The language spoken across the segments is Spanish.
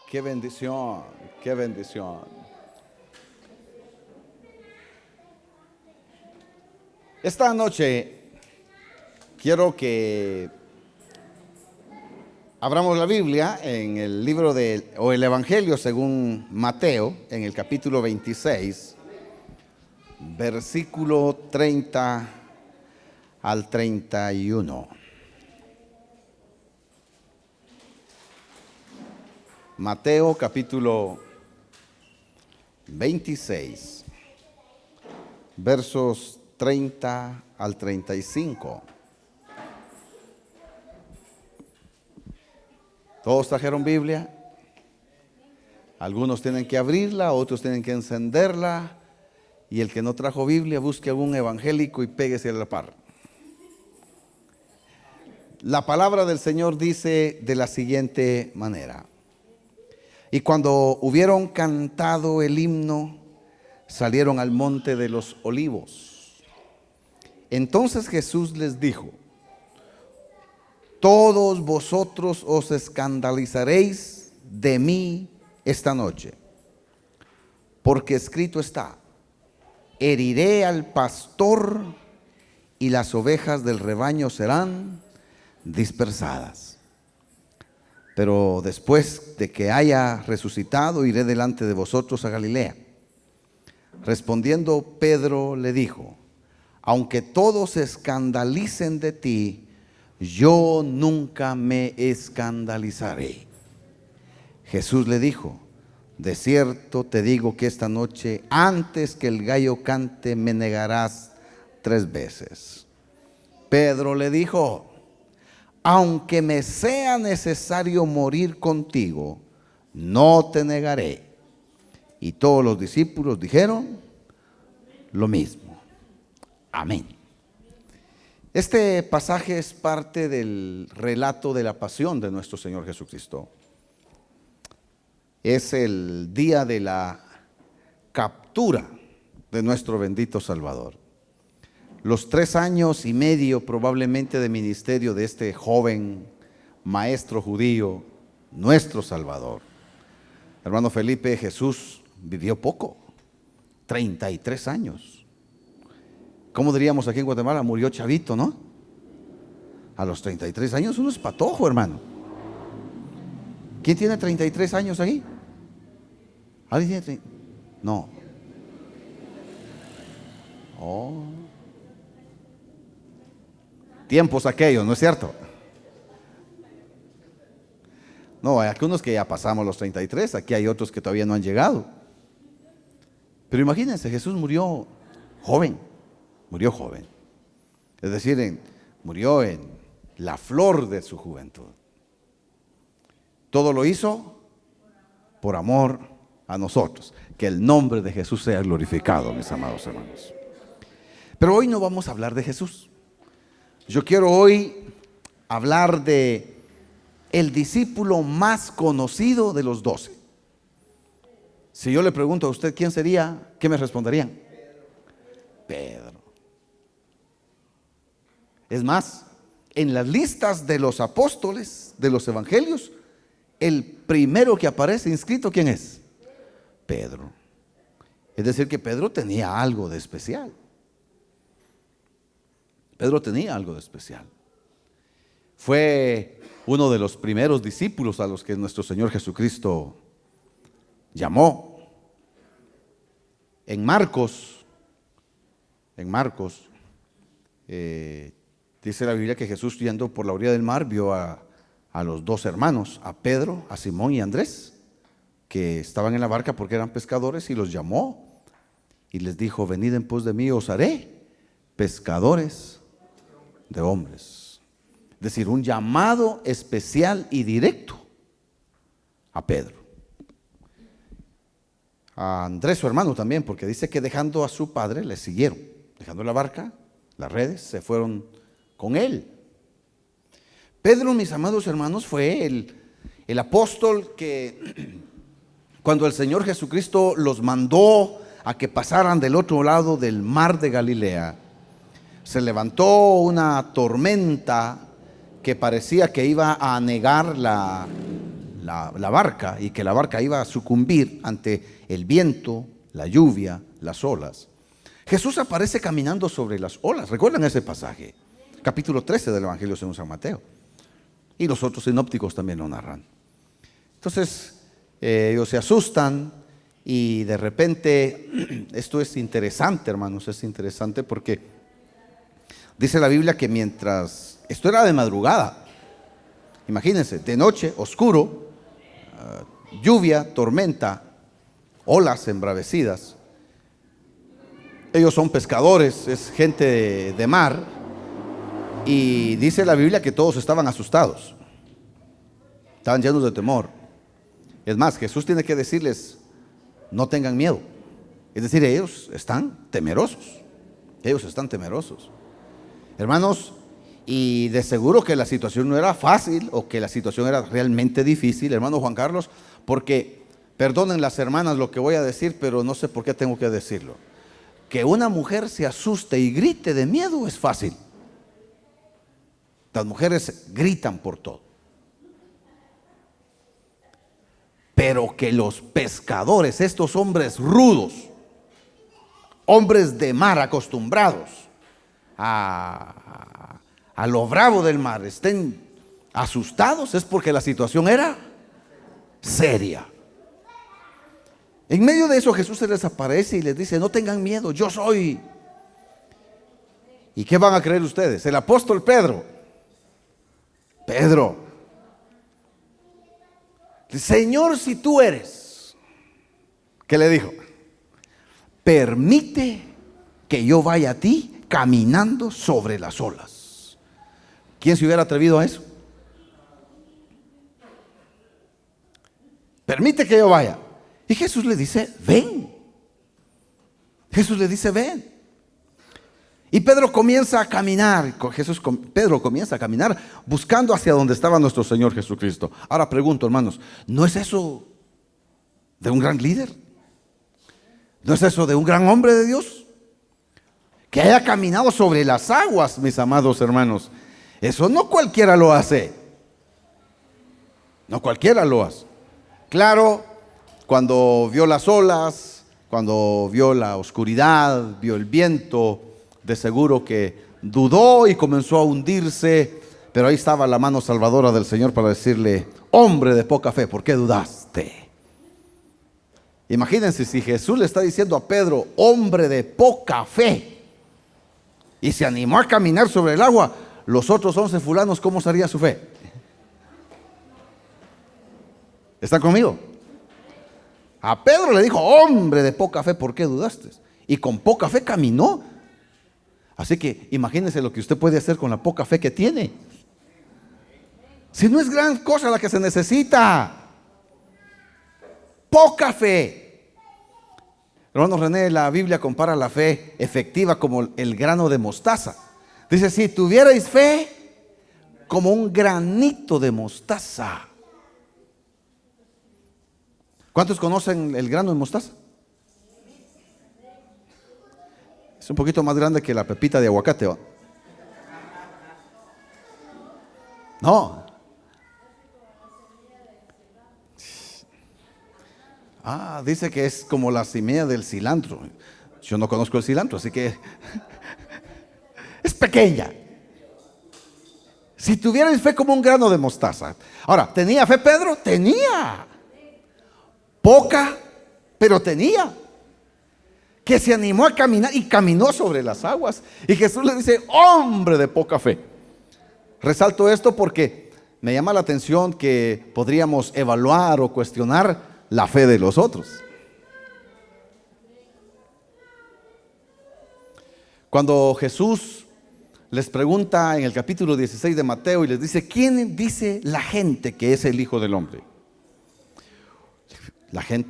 Qué bendición, qué bendición. Esta noche quiero que abramos la Biblia en el libro o el Evangelio según Mateo, en el capítulo 26, versículo 30 al 31. Mateo capítulo 26, versos 30 al 35. ¿Todos trajeron Biblia? Algunos tienen que abrirla, otros tienen que encenderla, y el que no trajo Biblia busque a un evangélico y péguese a la par. La palabra del Señor dice de la siguiente manera: y cuando hubieron cantado el himno, salieron al monte de los olivos. Entonces Jesús les dijo: todos vosotros os escandalizaréis de mí esta noche, porque escrito está: heriré al pastor y las ovejas del rebaño serán dispersadas. Pero después de que haya resucitado, iré delante de vosotros a Galilea. Respondiendo Pedro le dijo: aunque todos se escandalicen de ti, yo nunca me escandalizaré. Jesús le dijo: de cierto te digo que esta noche, antes que el gallo cante, me negarás 3 veces. Pedro le dijo: aunque me sea necesario morir contigo, no te negaré. Y todos los discípulos dijeron lo mismo. Amén. Este pasaje es parte del relato de la pasión de nuestro Señor Jesucristo. Es el día de la captura de nuestro bendito Salvador. Los 3 años y medio probablemente de ministerio de este joven maestro judío, nuestro Salvador. Hermano Felipe, Jesús vivió poco, 33 años. ¿Cómo diríamos aquí en Guatemala? Murió chavito, ¿no? A los 33 años uno es patojo, hermano. ¿Quién tiene 33 años ahí? ¿Alguien tiene 30? No. Oh. Tiempos aquellos, ¿no es cierto? No, hay algunos que ya pasamos los 33, aquí hay otros que todavía no han llegado. Pero imagínense, Jesús murió joven. Es decir, murió en la flor de su juventud. Todo lo hizo por amor a nosotros. Que el nombre de Jesús sea glorificado, mis amados hermanos. Pero hoy no vamos a hablar de Jesús. Yo quiero hoy hablar de el discípulo más conocido de los 12. Si yo le pregunto a usted quién sería, ¿qué me responderían? Pedro. Es más, en las listas de los apóstoles, de los evangelios, el primero que aparece inscrito, ¿quién es? Pedro. Es decir, que Pedro tenía algo de especial. Pedro tenía algo de especial. Fue uno de los primeros discípulos a los que nuestro Señor Jesucristo llamó. En Marcos, dice la Biblia que Jesús, yendo por la orilla del mar, vio a los 2 hermanos, a Pedro, a Simón y a Andrés, que estaban en la barca porque eran pescadores, y los llamó y les dijo: venid en pos de mí, os haré pescadores de hombres. Es decir, un llamado especial y directo a Pedro. A Andrés, su hermano, también, porque dice que dejando a su padre le siguieron, dejando la barca, las redes, se fueron con él. Pedro, mis amados hermanos, fue el apóstol que cuando el Señor Jesucristo los mandó a que pasaran del otro lado del mar de Galilea, se levantó una tormenta que parecía que iba a anegar la la barca y que la barca iba a sucumbir ante el viento, la lluvia, las olas, Jesús aparece caminando sobre las olas. ¿Recuerdan ese pasaje? Capítulo 13 del Evangelio según San Mateo. Y los otros sinópticos también lo narran. Entonces, ellos se asustan y de repente, esto es interesante, hermanos, es interesante porque dice la Biblia que mientras, esto era de madrugada, imagínense, de noche, oscuro, lluvia, tormenta, olas embravecidas. Ellos son pescadores, es gente de mar, y dice la Biblia que todos estaban asustados, estaban llenos de temor. Es más, Jesús tiene que decirles, no tengan miedo. Es decir, ellos están temerosos, hermanos. Y de seguro que la situación no era fácil o que la situación era realmente difícil, hermano Juan Carlos, porque, perdonen las hermanas lo que voy a decir, pero no sé por qué tengo que decirlo. Que una mujer se asuste y grite de miedo es fácil. Las mujeres gritan por todo. Pero que los pescadores, estos hombres rudos, hombres de mar acostumbrados a lo bravo del mar, estén asustados, es porque la situación era seria. En medio de eso Jesús se les aparece y les dice, no tengan miedo, yo soy. ¿Y qué van a creer ustedes? El apóstol Pedro, Señor, si tú eres, ¿qué le dijo? Permite que yo vaya a ti caminando sobre las olas. ¿Quién se hubiera atrevido a eso? Permite que yo vaya. Y Jesús le dice, ven. Jesús le dice, ven. Y Pedro comienza a caminar. Pedro comienza a caminar buscando hacia donde estaba nuestro Señor Jesucristo. Ahora pregunto, hermanos, ¿no es eso de un gran líder? ¿No es eso de un gran hombre de Dios? Que haya caminado sobre las aguas, mis amados hermanos. Eso no cualquiera lo hace. No cualquiera lo hace. Claro, cuando vio las olas, cuando vio la oscuridad, vio el viento, de seguro que dudó y comenzó a hundirse, pero ahí estaba la mano salvadora del Señor para decirle, hombre de poca fe, ¿por qué dudaste? Imagínense si Jesús le está diciendo a Pedro, hombre de poca fe, y se animó a caminar sobre el agua, los otros 11 fulanos, ¿cómo sería su fe? ¿Están conmigo? A Pedro le dijo, hombre de poca fe, ¿por qué dudaste? Y con poca fe caminó. Así que imagínense lo que usted puede hacer con la poca fe que tiene. Si no es gran cosa la que se necesita. Poca fe. Hermano René, la Biblia compara la fe efectiva como el grano de mostaza. Dice, si tuvierais fe como un granito de mostaza. ¿Cuántos conocen el grano de mostaza? Es un poquito más grande que la pepita de aguacate, ¿va? No. Dice que es como la semilla del cilantro. Yo no conozco el cilantro, así que es pequeña. Si tuvierais fe como un grano de mostaza. Ahora, ¿tenía fe Pedro? Tenía. Poca, pero tenía. Que se animó a caminar y caminó sobre las aguas. Y Jesús le dice, hombre de poca fe. Resalto esto porque me llama la atención que podríamos evaluar o cuestionar la fe de los otros. Cuando Jesús les pregunta en el capítulo 16 de Mateo y les dice, ¿quién dice la gente que es el Hijo del Hombre?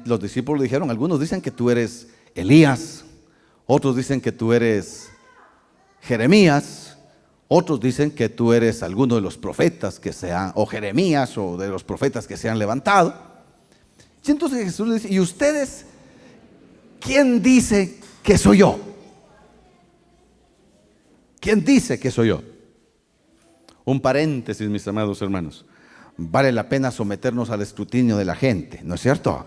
Los discípulos dijeron, algunos dicen que tú eres Elías, otros dicen que tú eres Jeremías, otros dicen que tú eres alguno de los profetas que o Jeremías o de los profetas que se han levantado. Y entonces Jesús le dice, ¿y ustedes quién dice que soy yo? ¿Quién dice que soy yo? Un paréntesis, mis amados hermanos. vale la pena someternos al escrutinio de la gente, ¿no es cierto?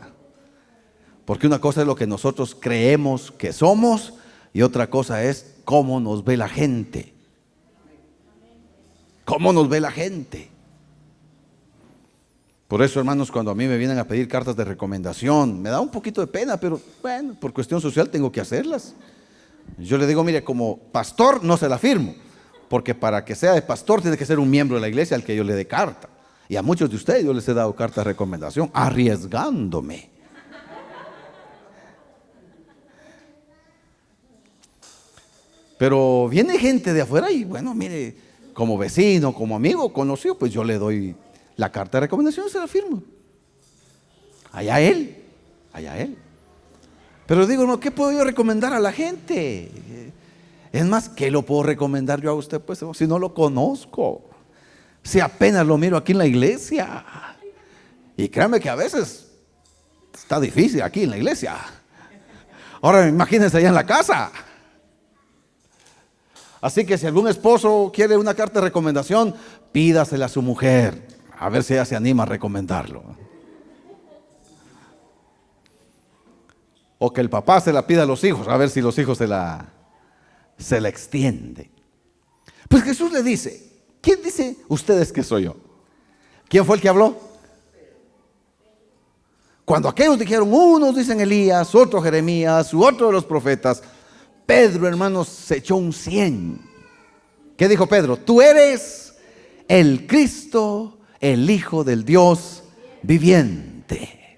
Porque una cosa es lo que nosotros creemos que somos y otra cosa es cómo nos ve la gente. ¿Cómo nos ve la gente? Por eso, hermanos, cuando a mí me vienen a pedir cartas de recomendación, me da un poquito de pena, pero bueno, por cuestión social tengo que hacerlas. Yo le digo, mire, como pastor no se la firmo, porque para que sea de pastor tiene que ser un miembro de la iglesia al que yo le dé carta. Y a muchos de ustedes yo les he dado cartas de recomendación, arriesgándome. Pero viene gente de afuera y bueno, mire, como vecino, como amigo, conocido, pues yo le doy la carta de recomendación y se la firmo. Allá él, allá él. Pero digo, no, ¿qué puedo yo recomendar a la gente? Es más, ¿qué lo puedo recomendar yo a usted? Pues si no lo conozco, si apenas lo miro aquí en la iglesia. Y créanme que a veces está difícil aquí en la iglesia. Ahora imagínense allá en la casa. Así que si algún esposo quiere una carta de recomendación, pídasela a su mujer, a ver si ella se anima a recomendarlo. O que el papá se la pida a los hijos, a ver si los hijos se la extiende. Pues Jesús le dice, ¿quién dice ustedes que soy yo? ¿Quién fue el que habló? Cuando aquellos dijeron, unos dicen Elías, otro Jeremías, u otro de los profetas, Pedro, hermanos, se echó un 100. ¿Qué dijo Pedro? Tú eres el Cristo, el Hijo del Dios viviente.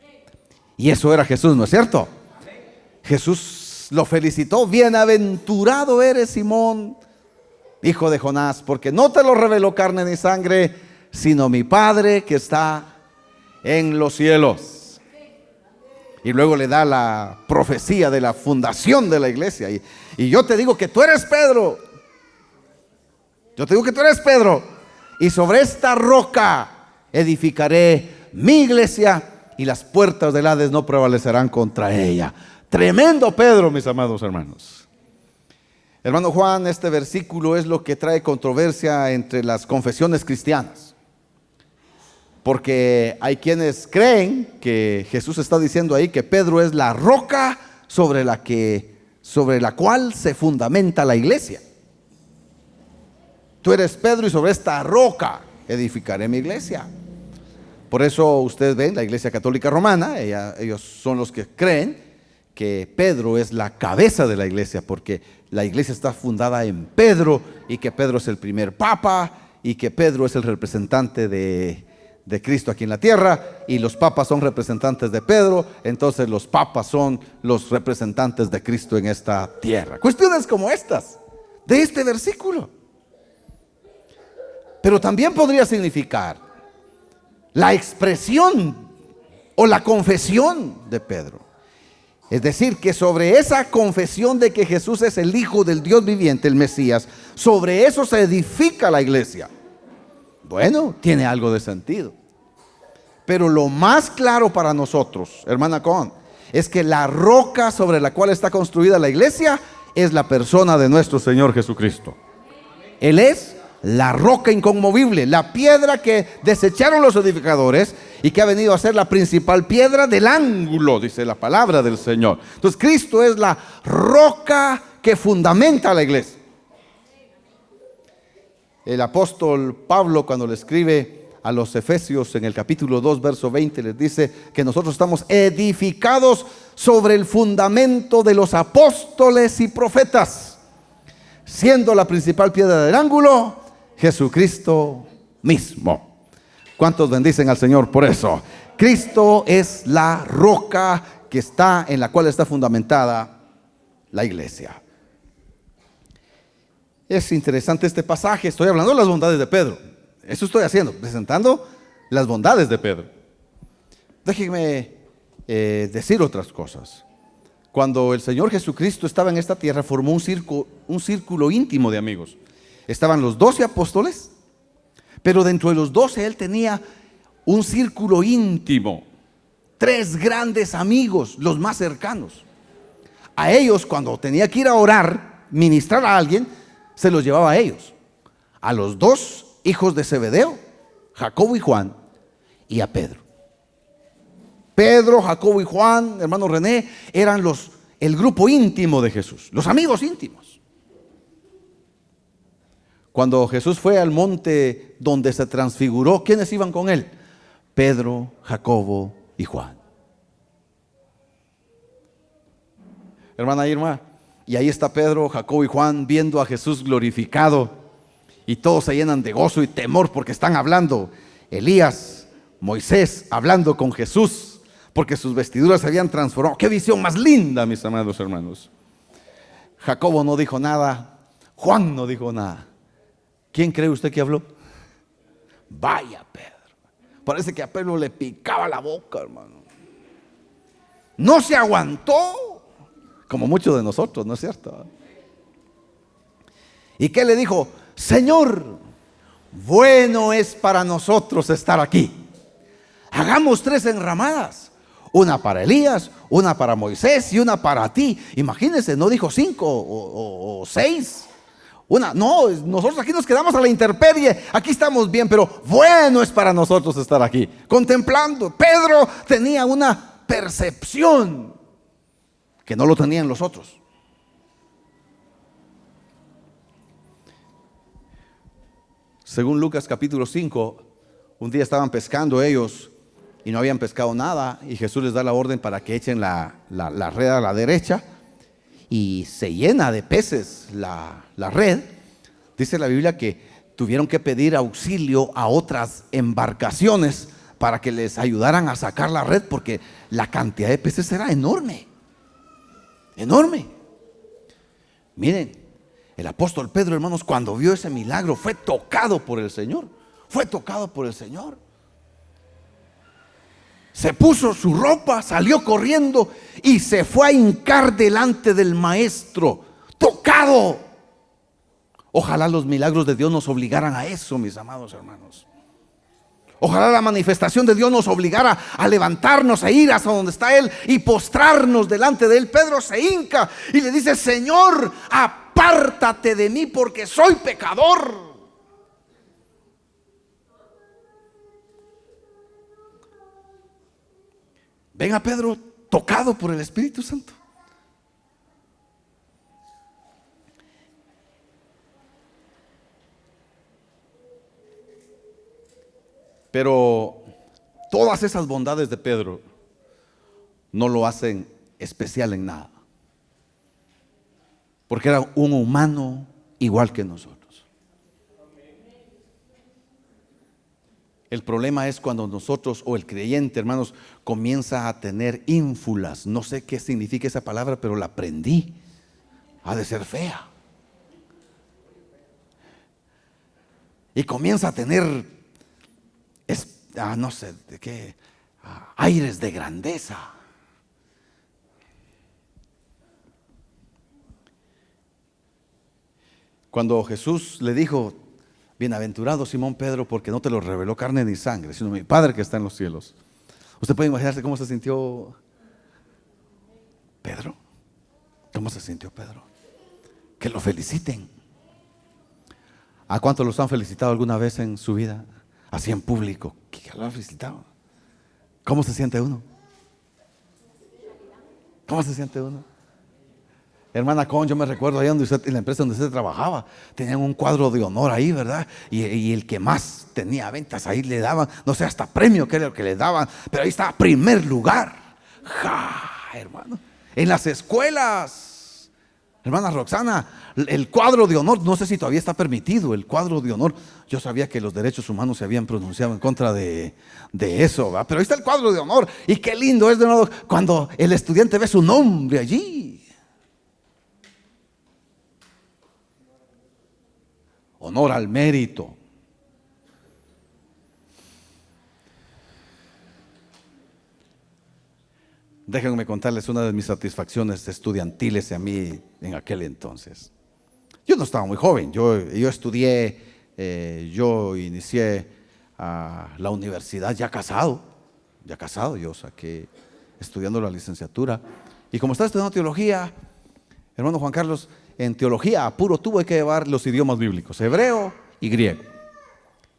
Y eso era Jesús, ¿no es cierto? Jesús lo felicitó. Bienaventurado eres, Simón, hijo de Jonás, porque no te lo reveló carne ni sangre, sino mi Padre que está en los cielos. Y luego le da la profecía de la fundación de la iglesia. Y yo te digo que tú eres Pedro. Yo te digo que tú eres Pedro. Y sobre esta roca edificaré mi iglesia y las puertas del Hades no prevalecerán contra ella. Tremendo Pedro, mis amados hermanos. Hermano Juan, este versículo es lo que trae controversia entre las confesiones cristianas. Porque hay quienes creen que Jesús está diciendo ahí que Pedro es la roca sobre la cual se fundamenta la iglesia. Tú eres Pedro y sobre esta roca edificaré mi iglesia. Por eso ustedes ven la Iglesia Católica Romana, ellos son los que creen que Pedro es la cabeza de la iglesia, porque la iglesia está fundada en Pedro y que Pedro es el primer papa y que Pedro es el representante de Cristo aquí en la tierra y los papas son representantes de Pedro, entonces los papas son los representantes de Cristo en esta tierra. Cuestiones como estas, de este versículo. Pero también podría significar la expresión o la confesión de Pedro. Es decir, que sobre esa confesión de que Jesús es el Hijo del Dios viviente, el Mesías, sobre eso se edifica la iglesia. Bueno, tiene algo de sentido. Pero lo más claro para nosotros, hermana Con, es que la roca sobre la cual está construida la iglesia es la persona de nuestro Señor Jesucristo. Él es la roca inconmovible, la piedra que desecharon los edificadores y que ha venido a ser la principal piedra del ángulo, dice la palabra del Señor. Entonces Cristo es la roca que fundamenta la iglesia. El apóstol Pablo, cuando le escribe a los Efesios en el capítulo 2 verso 20, les dice que nosotros estamos edificados sobre el fundamento de los apóstoles y profetas, siendo la principal piedra del ángulo Jesucristo mismo. ¿Cuántos bendicen al Señor por eso? Cristo es la roca que está, en la cual está fundamentada la iglesia. Es interesante este pasaje. Estoy hablando de las bondades de Pedro. Eso estoy haciendo, presentando las bondades de Pedro. Déjenme decir otras cosas. Cuando el Señor Jesucristo estaba en esta tierra, formó un círculo íntimo de amigos. Estaban los 12 apóstoles, pero dentro de los 12 él tenía un círculo íntimo, 3 grandes amigos, los más cercanos. A ellos, cuando tenía que ir a orar, ministrar a alguien, se los llevaba a ellos. A los 2 hijos de Zebedeo, Jacobo y Juan, y a Pedro. Pedro, Jacobo y Juan, hermano René, eran el grupo íntimo de Jesús, los amigos íntimos. Cuando Jesús fue al monte donde se transfiguró, ¿quiénes iban con él? Pedro, Jacobo y Juan. Hermana Irma, y ahí está Pedro, Jacobo y Juan viendo a Jesús glorificado, y todos se llenan de gozo y temor porque están hablando. Elías, Moisés hablando con Jesús, porque sus vestiduras se habían transformado. ¡Qué visión más linda, mis amados hermanos! Jacobo no dijo nada, Juan no dijo nada. ¿Quién cree usted que habló? Vaya Pedro. Parece que a Pedro le picaba la boca, hermano. No se aguantó, como muchos de nosotros, ¿no es cierto? ¿Y qué le dijo? Señor, bueno es para nosotros estar aquí. Hagamos 3 enramadas. Una para Elías, una para Moisés y una para ti. Imagínense, no dijo 5 o 6. No, nosotros aquí nos quedamos a la intemperie. Aquí estamos bien, pero bueno es para nosotros estar aquí, contemplando. Pedro tenía una percepción que no lo tenían los otros. Según Lucas capítulo 5, un día estaban pescando ellos y no habían pescado nada, y Jesús les da la orden para que echen la red a la derecha, y se llena de peces la red. Dice la Biblia que tuvieron que pedir auxilio a otras embarcaciones para que les ayudaran a sacar la red, porque la cantidad de peces era enorme, enorme. Miren, el apóstol Pedro, hermanos, cuando vio ese milagro, fue tocado por el Señor. Fue tocado por el Señor. Se puso su ropa, salió corriendo y se fue a hincar delante del maestro, tocado. Ojalá los milagros de Dios nos obligaran a eso, mis amados hermanos. Ojalá la manifestación de Dios nos obligara a levantarnos, a ir hasta donde está Él y postrarnos delante de Él. Pedro se hinca y le dice: Señor, apártate de mí porque soy pecador. Ven a Pedro tocado por el Espíritu Santo. Pero todas esas bondades de Pedro no lo hacen especial en nada, porque era un humano igual que nosotros. El problema es cuando nosotros, o el creyente, hermanos, comienza a tener ínfulas. No sé qué significa esa palabra, pero la aprendí. Ha de ser fea. Y comienza a tener, no sé de qué, aires de grandeza. Cuando Jesús le dijo: bienaventurado Simón Pedro, porque no te lo reveló carne ni sangre, sino mi Padre que está en los cielos. Usted puede imaginarse cómo se sintió Pedro. ¿Cómo se sintió Pedro? Que lo feliciten. ¿A cuántos los han felicitado alguna vez en su vida? Así en público. ¿Qué lo han felicitado? ¿Cómo se siente uno? ¿Cómo se siente uno? Hermana Con, yo me recuerdo ahí donde usted, en la empresa donde usted trabajaba, tenían un cuadro de honor ahí, ¿verdad? Y el que más tenía ventas ahí le daban, no sé, hasta premio que era lo que le daban, pero ahí estaba primer lugar. ¡Ja, hermano! En las escuelas, hermana Roxana, el cuadro de honor, no sé si todavía está permitido, el cuadro de honor. Yo sabía que los derechos humanos se habían pronunciado en contra de eso, ¿verdad? Pero ahí está el cuadro de honor, y qué lindo es de nuevo cuando el estudiante ve su nombre allí. Honor al mérito. Déjenme contarles una de mis satisfacciones estudiantiles a mí en aquel entonces. Yo no estaba muy joven, yo estudié, yo inicié la universidad ya casado, yo saqué estudiando la licenciatura. Y como estaba estudiando teología, hermano Juan Carlos, en teología a puro tuve que llevar los idiomas bíblicos, hebreo y griego.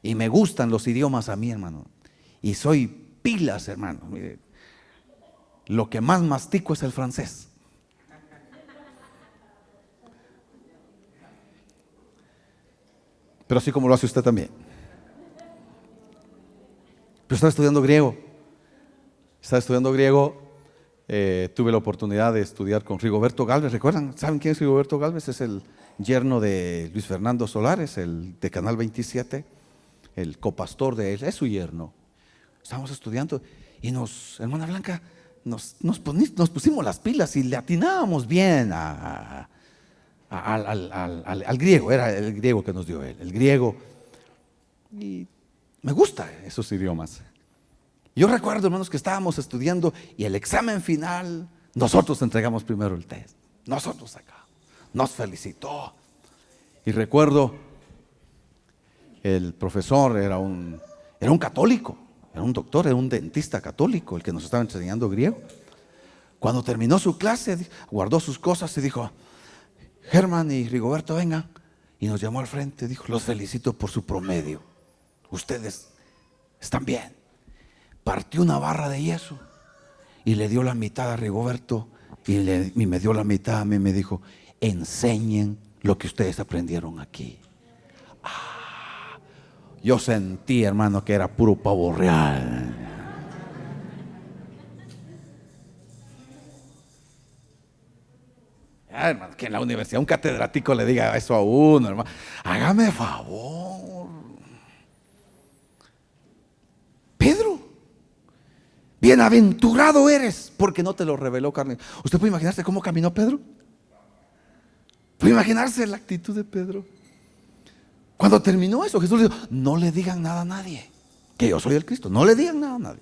Y me gustan los idiomas a mí, hermano. Y soy pilas, hermano. Mire, lo que más mastico es el francés. Pero así como lo hace usted también. Pero estaba estudiando griego. Tuve la oportunidad de estudiar con Rigoberto Galvez. ¿Recuerdan? ¿Saben quién es Rigoberto Galvez? Es el yerno de Luis Fernando Solares, el de Canal 27, el copastor de él. Es su yerno. Estábamos estudiando y hermana Blanca, nos pusimos las pilas y le atinábamos bien al griego. Era el griego que nos dio él, el griego. Y me gustan esos idiomas. Yo recuerdo, hermanos, que estábamos estudiando y el examen final, nosotros entregamos primero el test. Nosotros acá. Nos felicitó. Y recuerdo, el profesor era un católico, era un doctor, era un dentista católico, el que nos estaba enseñando griego. Cuando terminó su clase, guardó sus cosas y dijo: Germán y Rigoberto, vengan. Y nos llamó al frente y dijo: los felicito por su promedio. Ustedes están bien. Partió una barra de yeso y le dio la mitad a Rigoberto y me dio la mitad a mí. Me dijo: enseñen lo que ustedes aprendieron aquí. Yo sentí, hermano, que era puro pavo real. Hermano, que en la universidad un catedrático le diga eso a uno, hermano. Hágame favor. Pedro, bienaventurado eres porque no te lo reveló carne. ¿Usted puede imaginarse cómo caminó Pedro? ¿Puede imaginarse la actitud de Pedro? Cuando terminó eso, Jesús le dijo: no le digan nada a nadie que yo soy el Cristo. No le digan nada a nadie.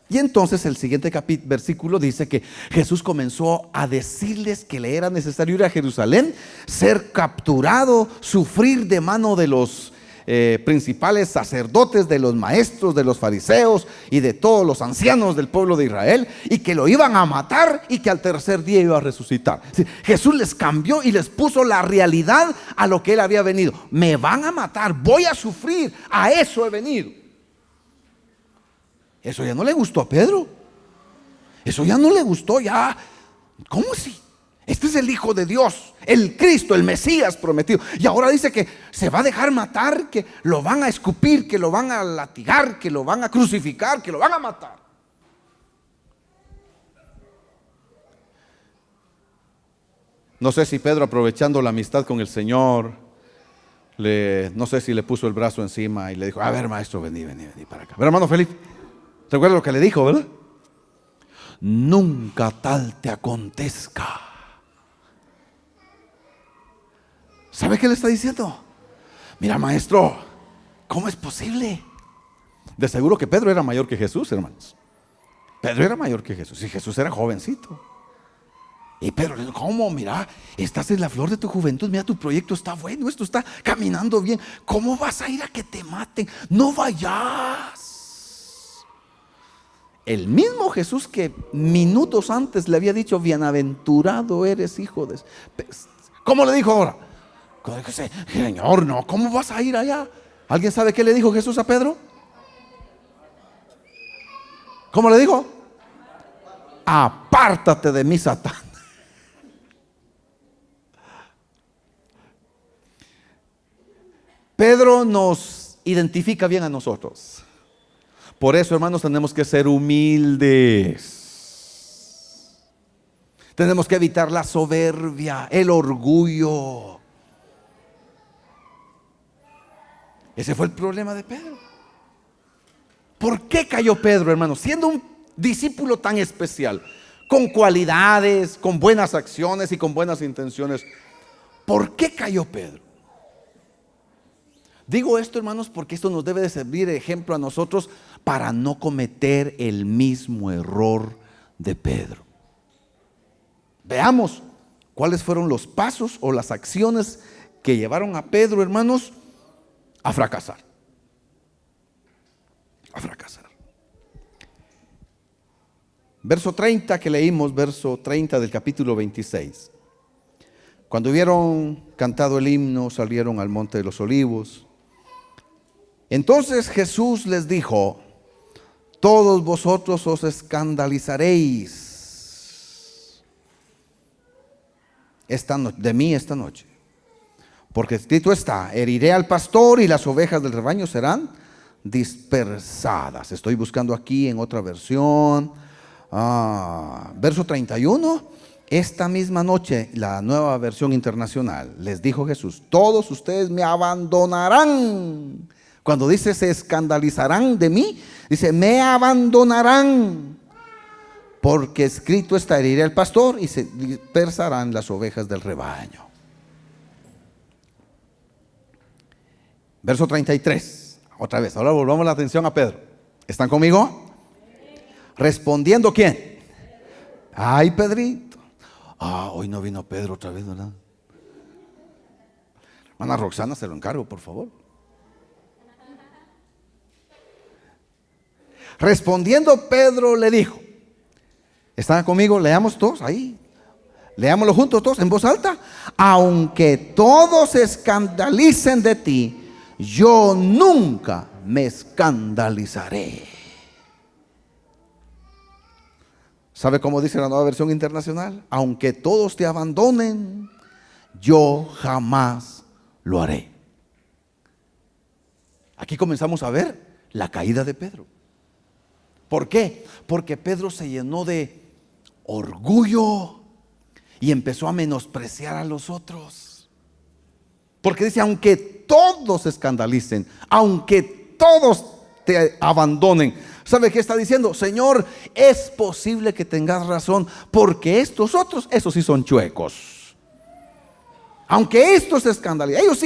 Y entonces el siguiente versículo dice que Jesús comenzó a decirles que le era necesario ir a Jerusalén, ser capturado, sufrir de mano de los principales sacerdotes, de los maestros, de los fariseos y de todos los ancianos del pueblo de Israel, y que lo iban a matar y que al tercer día iba a resucitar. Jesús les cambió y les puso la realidad a lo que él había venido. Me van a matar, voy a sufrir, a eso he venido. Eso ya no le gustó a Pedro. Eso ya no le gustó, ya. ¿Cómo si? Este es el Hijo de Dios, el Cristo, el Mesías prometido. Y ahora dice que se va a dejar matar, que lo van a escupir, que lo van a latigar, que lo van a crucificar, que lo van a matar. No sé si Pedro, aprovechando la amistad con el Señor, no sé si le puso el brazo encima y le dijo: a ver, maestro, vení para acá. A ver, hermano Felipe, ¿recuerda lo que le dijo, verdad? Nunca tal te acontezca. ¿Sabe qué le está diciendo? Mira, maestro, ¿cómo es posible? De seguro que Pedro era mayor que Jesús, hermanos. Pedro era mayor que Jesús y Jesús era jovencito. Y Pedro le dijo: ¿cómo? Mira, estás en la flor de tu juventud, mira, tu proyecto está bueno, esto está caminando bien. ¿Cómo vas a ir a que te maten? No vayas. El mismo Jesús que minutos antes le había dicho: bienaventurado eres, hijo de... ¿Cómo le dijo ahora? Señor, no, ¿cómo vas a ir allá? ¿Alguien sabe qué le dijo Jesús a Pedro? ¿Cómo le dijo? Apártate de mí, Satán. Pedro nos identifica bien a nosotros. Por eso, hermanos, tenemos que ser humildes. Tenemos que evitar la soberbia, el orgullo. Ese fue el problema de Pedro. ¿Por qué cayó Pedro, hermano? Siendo un discípulo tan especial, con cualidades, con buenas acciones y con buenas intenciones, ¿por qué cayó Pedro? Digo esto, hermanos, porque esto nos debe de servir de ejemplo a nosotros para no cometer el mismo error de Pedro. Veamos cuáles fueron los pasos o las acciones que llevaron a Pedro, hermanos, a fracasar. A fracasar. Verso 30 que leímos, verso 30 del capítulo 26. Cuando hubieron cantado el himno, salieron al monte de los olivos. Entonces Jesús les dijo: todos vosotros os escandalizaréis de mí esta noche, porque escrito está: heriré al pastor y las ovejas del rebaño serán dispersadas. Estoy buscando aquí en otra versión, verso 31. Esta misma noche, la Nueva Versión Internacional, les dijo Jesús: todos ustedes me abandonarán. Cuando dice se escandalizarán de mí, dice me abandonarán, porque escrito está: heriré al pastor y se dispersarán las ovejas del rebaño. Verso 33, otra vez, ahora volvamos la atención a Pedro. ¿Están conmigo? Respondiendo, ¿quién? Ay, Pedrito. Hoy no vino Pedro otra vez, ¿verdad? Hermana Roxana, se lo encargo, por favor. Respondiendo Pedro le dijo, ¿están conmigo? Leamos todos ahí. Leámoslo juntos todos en voz alta. Aunque todos se escandalicen de ti, yo nunca me escandalizaré. ¿Sabe cómo dice la Nueva Versión Internacional? Aunque todos te abandonen, yo jamás lo haré. Aquí comenzamos a ver la caída de Pedro. ¿Por qué? Porque Pedro se llenó de orgullo y empezó a menospreciar a los otros. Porque dice, aunque todos se escandalicen, aunque todos te abandonen. ¿Sabe qué está diciendo? Señor, es posible que tengas razón, porque estos otros, esos sí son chuecos. Aunque estos se escandalicen, ellos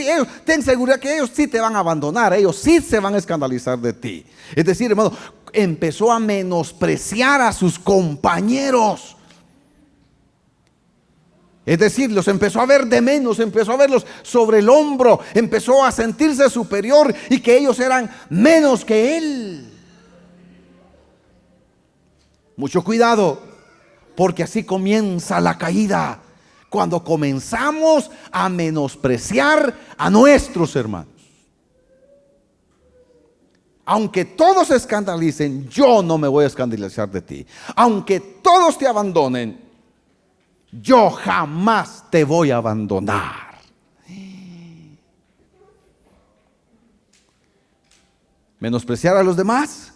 ten seguridad que ellos sí te van a abandonar, ellos sí se van a escandalizar de ti. Es decir, hermano, empezó a menospreciar a sus compañeros. Es decir, los empezó a ver de menos, empezó a verlos sobre el hombro, empezó a sentirse superior y que ellos eran menos que él. Mucho cuidado, porque así comienza la caída, cuando comenzamos a menospreciar a nuestros hermanos. Aunque todos se escandalicen, yo no me voy a escandalizar de ti. Aunque todos te abandonen, yo jamás te voy a abandonar. Menospreciar a los demás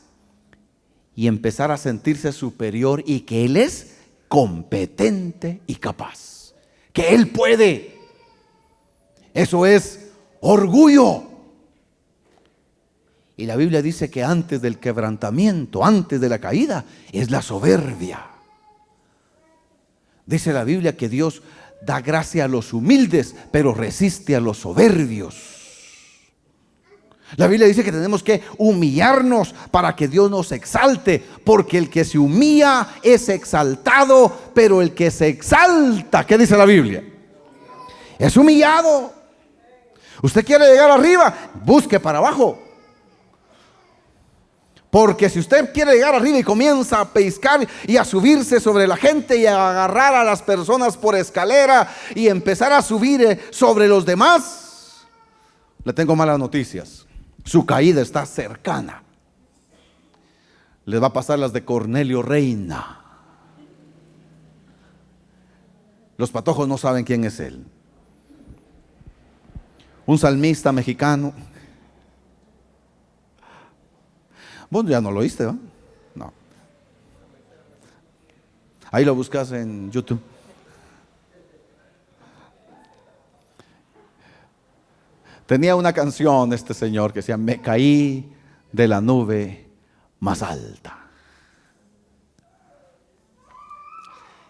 y empezar a sentirse superior y que él es competente y capaz, que él puede. Eso es orgullo. Y la Biblia dice que antes del quebrantamiento, antes de la caída, es la soberbia. Dice la Biblia que Dios da gracia a los humildes, pero resiste a los soberbios. La Biblia dice que tenemos que humillarnos para que Dios nos exalte, porque el que se humilla es exaltado, pero el que se exalta, ¿qué dice la Biblia? Es humillado. Usted quiere llegar arriba, busque para abajo. Porque si usted quiere llegar arriba y comienza a pescar y a subirse sobre la gente y a agarrar a las personas por escalera y empezar a subir sobre los demás, le tengo malas noticias. Su caída está cercana. Les va a pasar las de Cornelio Reina. Los patojos no saben quién es él. Un salmista mexicano. Vos ya no lo oíste, ¿no? No. Ahí lo buscas en YouTube. Tenía una canción este señor que decía: me caí de la nube más alta.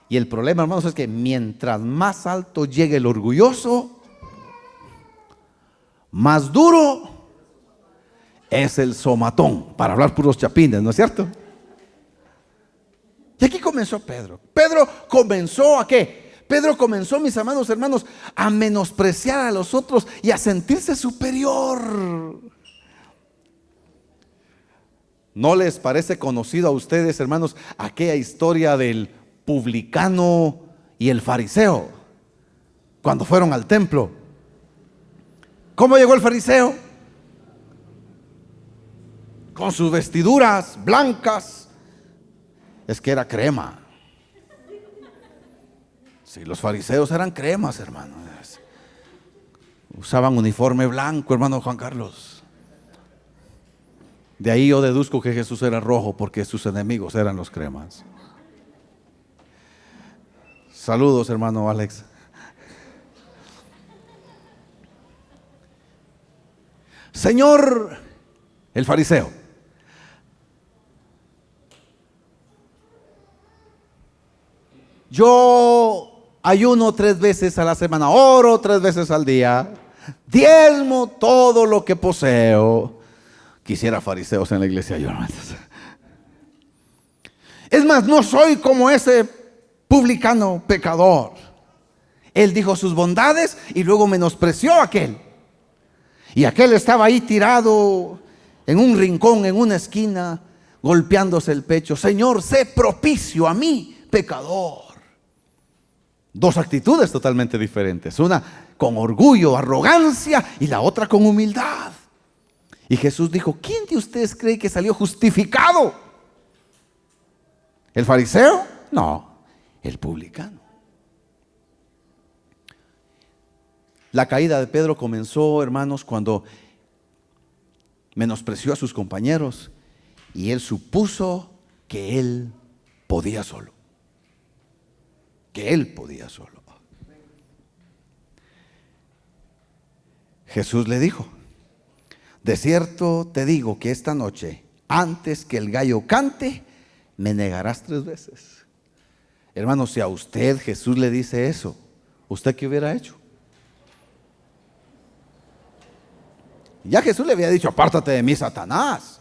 Y el problema, hermanos, es que mientras más alto llegue el orgulloso, más duro es el somatón, para hablar puros chapines, ¿no es cierto? Y aquí comenzó Pedro. Pedro comenzó ¿a qué? Pedro comenzó, mis amados hermanos, a menospreciar a los otros y a sentirse superior. ¿No les parece conocido a ustedes, hermanos, aquella historia del publicano y el fariseo cuando fueron al templo? ¿Cómo llegó el fariseo? con sus vestiduras blancas. Es que era crema. Sí, los fariseos eran cremas, hermanos. Usaban uniforme blanco, hermano Juan Carlos. De ahí yo deduzco que Jesús era rojo, porque sus enemigos eran los cremas. Saludos, hermano Alex. Señor, el fariseo, yo ayuno 3 veces a la semana, oro 3 veces al día, diezmo todo lo que poseo. Quisiera fariseos en la iglesia, yo, hermanos. Es más, no soy como ese publicano pecador. Él dijo sus bondades y luego menospreció a aquel. Y aquel estaba ahí tirado en un rincón, en una esquina, golpeándose el pecho. Señor, sé propicio a mí, pecador. 2 actitudes totalmente diferentes. Una con orgullo, arrogancia, y la otra con humildad. Y Jesús dijo: ¿quién de ustedes cree que salió justificado? ¿El fariseo? No, el publicano. La caída de Pedro comenzó, hermanos, cuando menospreció a sus compañeros y él supuso que él podía solo. Que él podía solo. Jesús le dijo: de cierto te digo que esta noche, antes que el gallo cante, me negarás 3 veces. Hermano, si a usted Jesús le dice eso, ¿usted qué hubiera hecho? Ya Jesús le había dicho: apártate de mí, Satanás.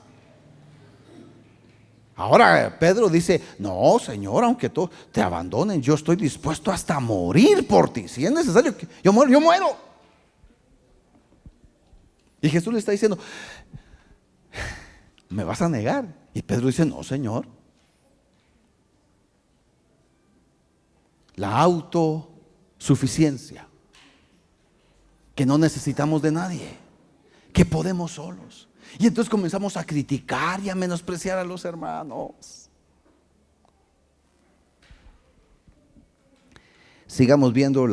Ahora Pedro dice: no, Señor, aunque todos te abandonen, yo estoy dispuesto hasta a morir por ti. Si es necesario que yo muero, yo muero. Y Jesús le está diciendo: ¿me vas a negar? Y Pedro dice: no, Señor. La autosuficiencia, que no necesitamos de nadie, que podemos solos. Y entonces comenzamos a criticar y a menospreciar a los hermanos. Sigamos viendo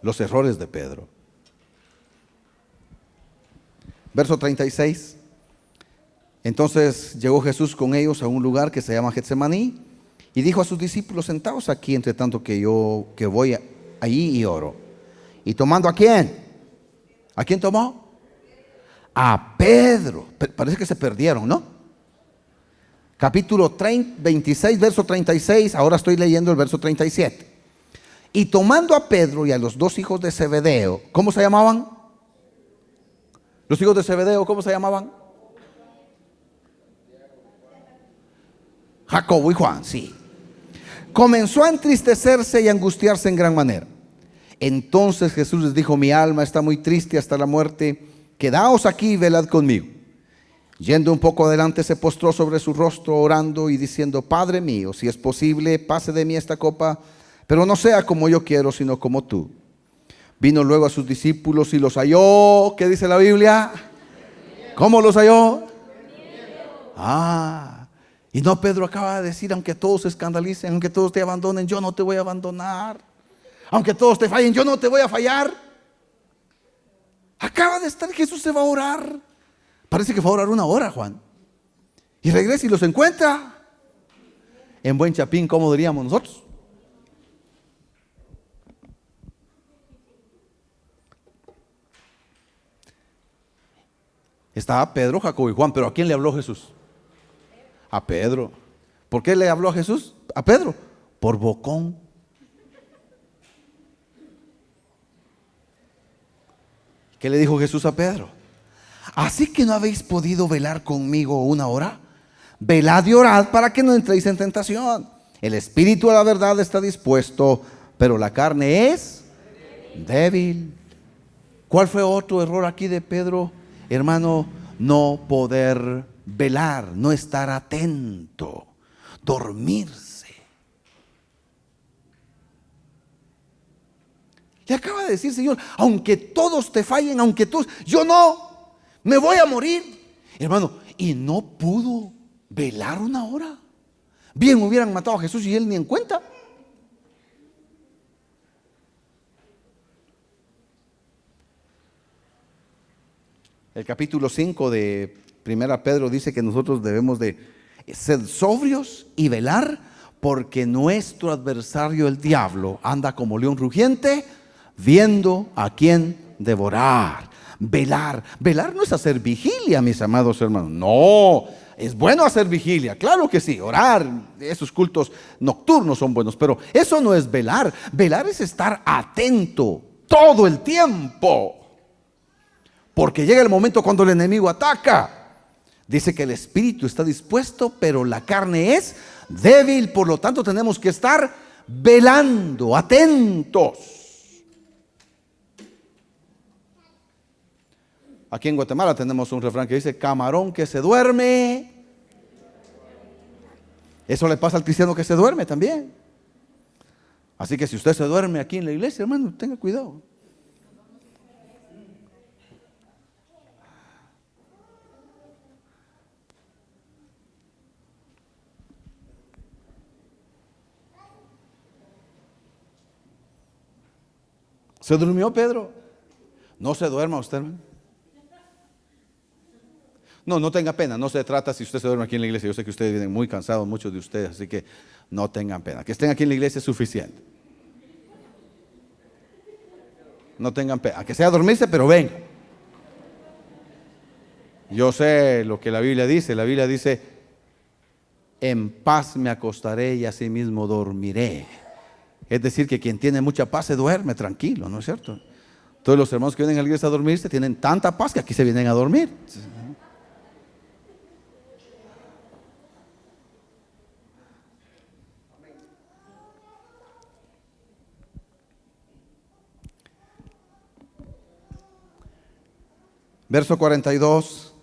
los errores de Pedro. Verso 36. Entonces llegó Jesús con ellos a un lugar que se llama Getsemaní y dijo a sus discípulos: sentaos aquí entre tanto que voy allí y oro. Y tomando ¿a quién? ¿A quién tomó? A Pedro. Parece que se perdieron, ¿no? Capítulo 26, verso 36. Ahora estoy leyendo el verso 37. Y tomando a Pedro y a los 2 hijos de Zebedeo. ¿Cómo se llamaban? Los hijos de Zebedeo, ¿cómo se llamaban? Jacobo y Juan, sí. Comenzó a entristecerse y a angustiarse en gran manera. Entonces Jesús les dijo: mi alma está muy triste hasta la muerte, quedaos aquí y velad conmigo. Yendo un poco adelante, se postró sobre su rostro, orando y diciendo: Padre mío, si es posible, pase de mí esta copa, pero no sea como yo quiero, sino como tú. Vino luego a sus discípulos y los halló. ¿Qué dice la Biblia? ¿Cómo los halló? Y no, Pedro acaba de decir: aunque todos se escandalicen, aunque todos te abandonen, yo no te voy a abandonar. Aunque todos te fallen, yo no te voy a fallar. Acaba de estar Jesús, se va a orar. Parece que va a orar 1 hora, Juan. Y regresa y los encuentra. En buen chapín, ¿cómo diríamos nosotros? Estaba Pedro, Jacobo y Juan. ¿Pero a quién le habló Jesús? A Pedro. ¿Por qué le habló a Jesús? A Pedro. Por bocón. ¿Qué le dijo Jesús a Pedro? ¿Así que no habéis podido velar conmigo 1 hora? Velad y orad para que no entréis en tentación. El espíritu a la verdad está dispuesto, pero la carne es débil. ¿Cuál fue otro error aquí de Pedro? Hermano, no poder velar, no estar atento, dormirse. Le acaba de decir: Señor, aunque todos te fallen, aunque todos, yo no. Me voy a morir. Hermano, y no pudo velar una hora. Bien hubieran matado a Jesús y él ni en cuenta. El capítulo 5 de Primera Pedro dice que nosotros debemos de ser sobrios y velar, porque nuestro adversario el diablo anda como león rugiente viendo a quién devorar. Velar no es hacer vigilia, mis amados hermanos. No, es bueno hacer vigilia, claro que sí, orar, esos cultos nocturnos son buenos, pero eso no es velar. Velar es estar atento todo el tiempo, porque llega el momento cuando el enemigo ataca. Dice que el espíritu está dispuesto, pero la carne es débil. Por lo tanto, tenemos que estar velando, atentos. Aquí en Guatemala tenemos un refrán que dice: camarón que se duerme. Eso le pasa al cristiano que se duerme también. Así que si usted se duerme aquí en la iglesia, hermano, tenga cuidado. ¿Se durmió Pedro? No se duerma usted, hermano. No tenga pena. No se trata si usted se duerme aquí en la iglesia. Yo sé que ustedes vienen muy cansados, muchos de ustedes, así que no tengan pena. Que estén aquí en la iglesia es suficiente. No tengan pena. Que sea a dormirse, pero venga. Yo sé lo que la Biblia dice. La Biblia dice: en paz me acostaré y asimismo dormiré. Es decir, que quien tiene mucha paz se duerme tranquilo, ¿no es cierto? Todos los hermanos que vienen a la iglesia a dormirse tienen tanta paz que aquí se vienen a dormir. Verso 42.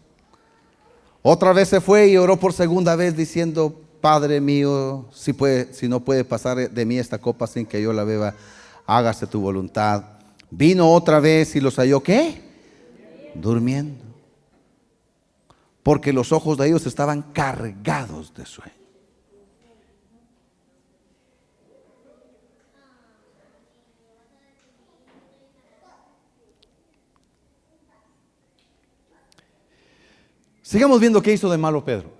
Otra vez se fue y oró por segunda vez diciendo: Padre mío, si no puede pasar de mí esta copa sin que yo la beba, hágase tu voluntad. Vino otra vez y los halló, ¿qué? Durmiendo. Porque los ojos de ellos estaban cargados de sueño. Sigamos viendo qué hizo de malo Pedro.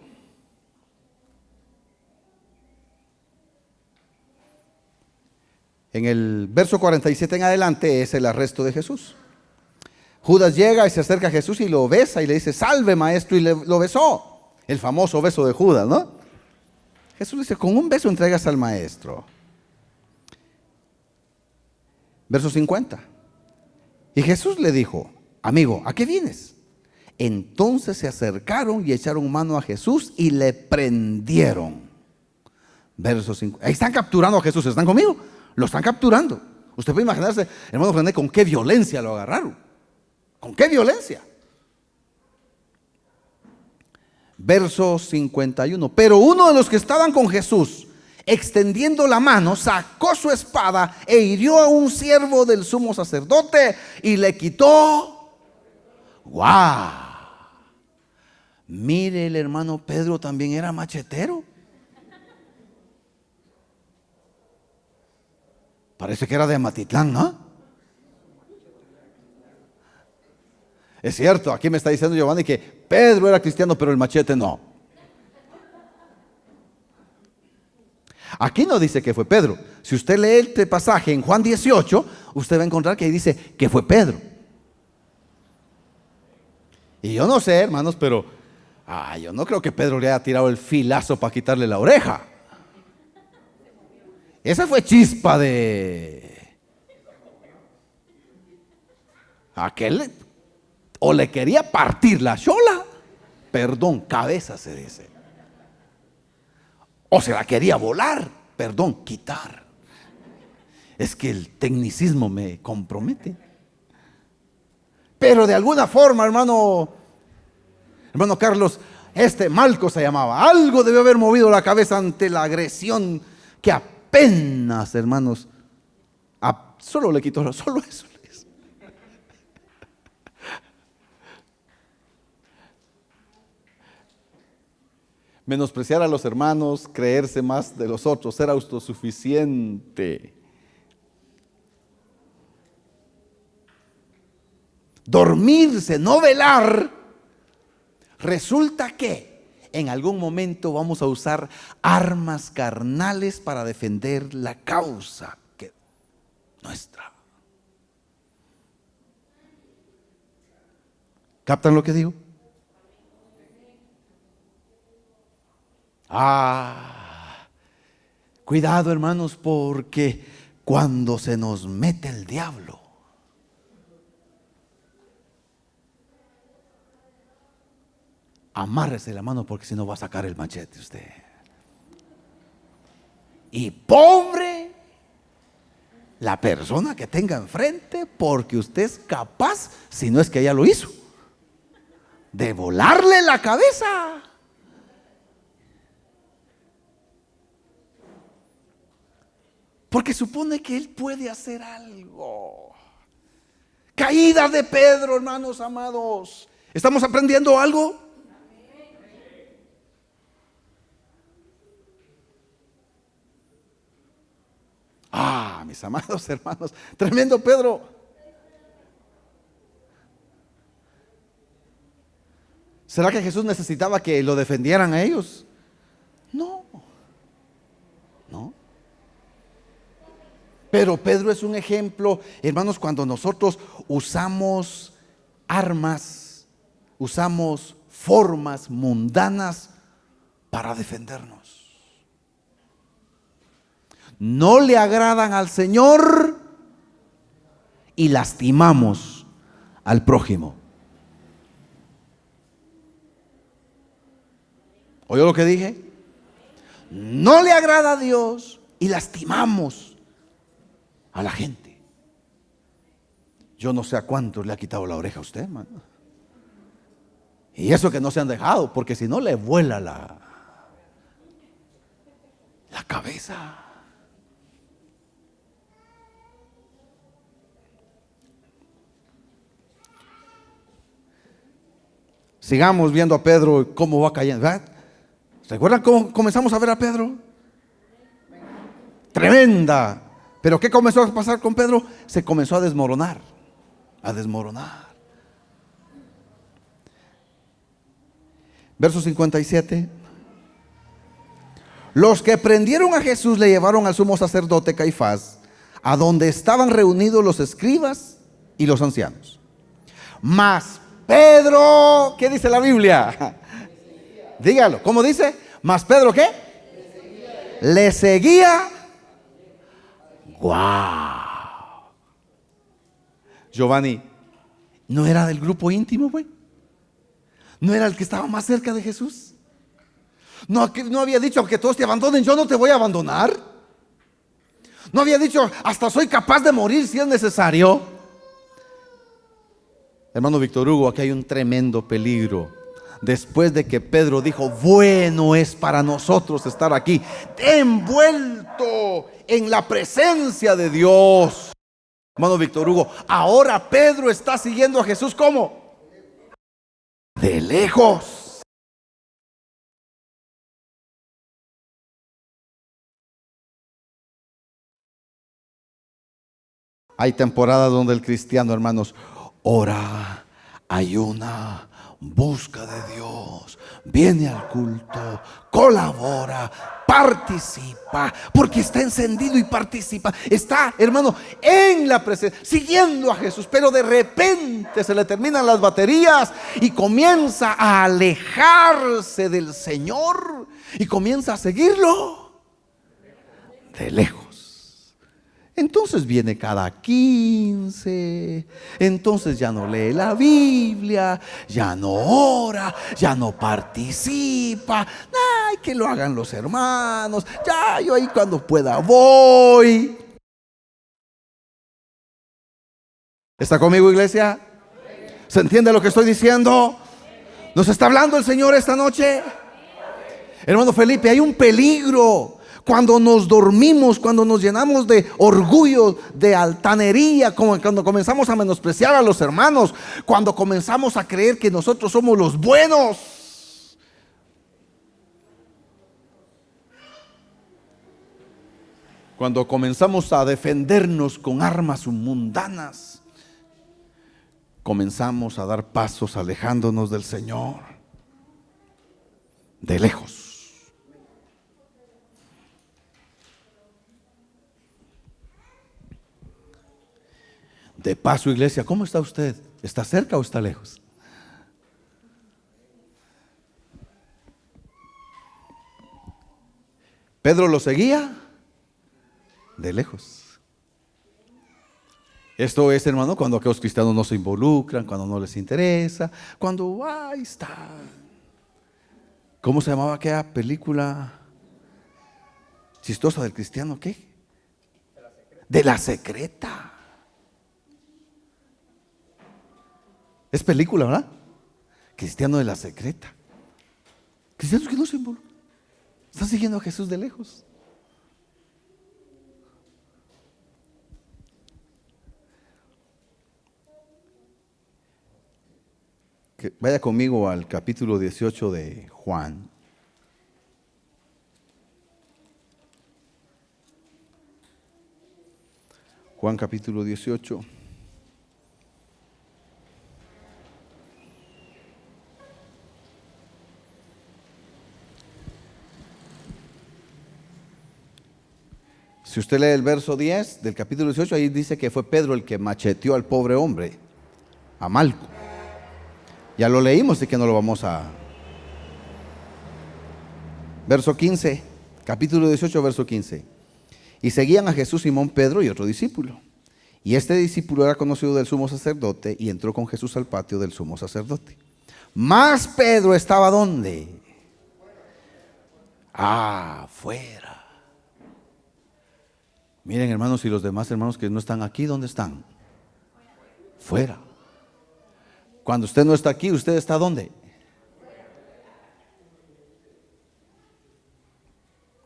En el verso 47 en adelante es el arresto de Jesús. Judas llega y se acerca a Jesús y lo besa y le dice: salve maestro, y lo besó. El famoso beso de Judas, ¿no? Jesús dice: con un beso entregas al maestro. Verso 50. Y Jesús le dijo: amigo, ¿a qué vienes? Entonces se acercaron y echaron mano a Jesús y le prendieron. Verso 5. Ahí están capturando a Jesús. ¿Están conmigo? Lo están capturando. Usted puede imaginarse, hermano René, con qué violencia lo agarraron. ¿Con qué violencia? Verso 51. Pero uno de los que estaban con Jesús, extendiendo la mano, sacó su espada e hirió a un siervo del sumo sacerdote y le quitó. ¡Guau! Mire, el hermano Pedro también era machetero. Parece que era de Amatitlán, ¿no? Es cierto, aquí me está diciendo Giovanni que Pedro era cristiano, pero el machete no. Aquí no dice que fue Pedro. Si usted lee este pasaje en Juan 18, usted va a encontrar que ahí dice que fue Pedro. Y yo no sé, hermanos, pero yo no creo que Pedro le haya tirado el filazo para quitarle la oreja. Esa fue chispa de aquel, o le quería partir la chola, perdón, cabeza se dice, o se la quería volar, perdón, quitar. Es que el tecnicismo me compromete. Pero de alguna forma, hermano Carlos, Malco se llamaba, algo debió haber movido la cabeza ante la agresión que apenas, hermanos, solo le quitó, solo eso. Menospreciar a los hermanos, creerse más de los otros, ser autosuficiente. Dormirse, no velar. Resulta que en algún momento vamos a usar armas carnales para defender la causa que nuestra. ¿Captan lo que digo? Cuidado, hermanos, porque cuando se nos mete el diablo, amárrese la mano, porque si no va a sacar el machete usted. Y pobre la persona que tenga enfrente, porque usted es capaz, si no es que ella lo hizo, de volarle la cabeza. Porque supone que él puede hacer algo. Caída de Pedro, hermanos amados. ¿Estamos aprendiendo algo? Mis amados hermanos, tremendo Pedro. ¿Será que Jesús necesitaba que lo defendieran a ellos? No. Pero Pedro es un ejemplo, hermanos, cuando nosotros usamos armas, usamos formas mundanas para defendernos. No le agradan al Señor y lastimamos al prójimo. ¿Oyó lo que dije? No le agrada a Dios y lastimamos a la gente. Yo no sé a cuántos le ha quitado la oreja a usted, hermano. Y eso que no se han dejado, porque si no le vuela la cabeza. Sigamos viendo a Pedro cómo va cayendo, ¿verdad? ¿Recuerdan cómo comenzamos a ver a Pedro? Tremenda. Pero ¿qué comenzó a pasar con Pedro? Se comenzó a desmoronar. Verso 57. Los que prendieron a Jesús le llevaron al sumo sacerdote Caifás, a donde estaban reunidos los escribas y los ancianos. Mas Pedro, ¿qué dice la Biblia? Dígalo, ¿cómo dice? Mas Pedro, ¿qué? Le seguía. ¡Guau! Giovanni no era del grupo íntimo, güey. No era el que estaba más cerca de Jesús. No había dicho, aunque todos te abandonen, yo no te voy a abandonar. No había dicho, hasta soy capaz de morir si es necesario. Hermano Víctor Hugo, aquí hay un tremendo peligro. Después de que Pedro dijo, bueno es para nosotros estar aquí, envuelto en la presencia de Dios. Hermano Víctor Hugo, ahora Pedro está siguiendo a Jesús, ¿cómo? De lejos. Hay temporadas donde el cristiano, hermanos, ora, ayuna, busca de Dios, viene al culto, colabora, participa, porque está encendido y participa. Está, hermano, en la presencia, siguiendo a Jesús, pero de repente se le terminan las baterías y comienza a alejarse del Señor y comienza a seguirlo de lejos. Entonces viene cada 15, entonces ya no lee la Biblia, ya no ora, ya no participa. Ay, que lo hagan los hermanos, ya yo ahí cuando pueda voy. ¿Está conmigo, iglesia? ¿Se entiende lo que estoy diciendo? ¿Nos está hablando el Señor esta noche? Hermano Felipe, hay un peligro. Cuando nos dormimos, cuando nos llenamos de orgullo, de altanería, cuando comenzamos a menospreciar a los hermanos, cuando comenzamos a creer que nosotros somos los buenos. Cuando comenzamos a defendernos con armas mundanas, comenzamos a dar pasos alejándonos del Señor, de lejos. De paso, iglesia, ¿cómo está usted? ¿Está cerca o está lejos? Pedro lo seguía de lejos. Esto es, hermano, cuando aquellos cristianos no se involucran, cuando no les interesa, cuando ahí está. ¿Cómo se llamaba aquella película chistosa del cristiano? ¿Qué? De la secreta. Es película, ¿verdad? Cristiano de la secreta. Cristianos que no se involucran. Están siguiendo a Jesús de lejos. Que vaya conmigo al capítulo 18 de Juan. Juan capítulo 18. Si usted lee el verso 10 del capítulo 18, ahí dice que fue Pedro el que macheteó al pobre hombre, a Malco. Ya lo leímos y que no lo vamos a... Verso 15, capítulo 18, verso 15. Y seguían a Jesús Simón Pedro y otro discípulo. Y este discípulo era conocido del sumo sacerdote y entró con Jesús al patio del sumo sacerdote. Mas Pedro estaba ¿dónde? Afuera. Miren, hermanos, y los demás hermanos que no están aquí, ¿dónde están? Fuera. Cuando usted no está aquí, ¿usted está dónde?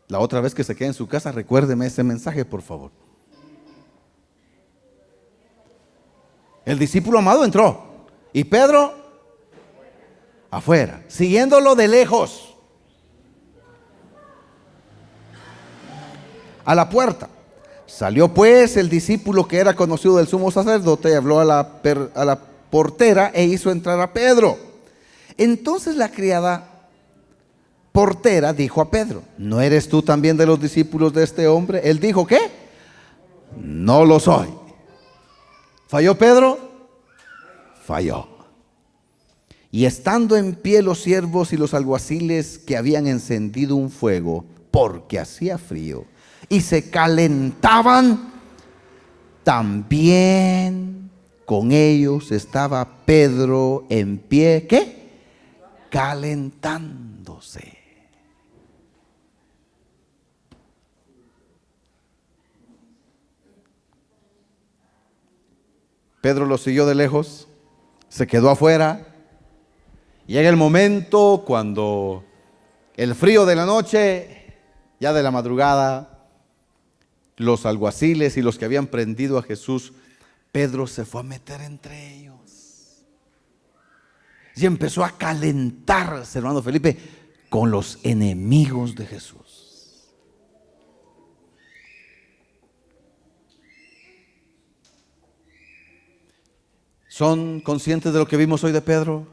La otra vez que se quede en su casa, recuérdeme ese mensaje, por favor. El discípulo amado entró y Pedro afuera, siguiéndolo de lejos a la puerta. Salió pues el discípulo que era conocido del sumo sacerdote y habló a la portera e hizo entrar a Pedro. Entonces la criada portera dijo a Pedro: ¿no eres tú también de los discípulos de este hombre? Él dijo: ¿qué? No lo soy. ¿Falló Pedro? Falló. Y estando en pie los siervos y los alguaciles que habían encendido un fuego, porque hacía frío, y se calentaban, también con ellos estaba Pedro en pie, ¿qué? Calentándose. Pedro lo siguió de lejos, se quedó afuera. Llega el momento cuando el frío de la noche, ya de la madrugada, los alguaciles y los que habían prendido a Jesús, Pedro se fue a meter entre ellos y empezó a calentarse, hermano Felipe, con los enemigos de Jesús. ¿Son conscientes de lo que vimos hoy de Pedro?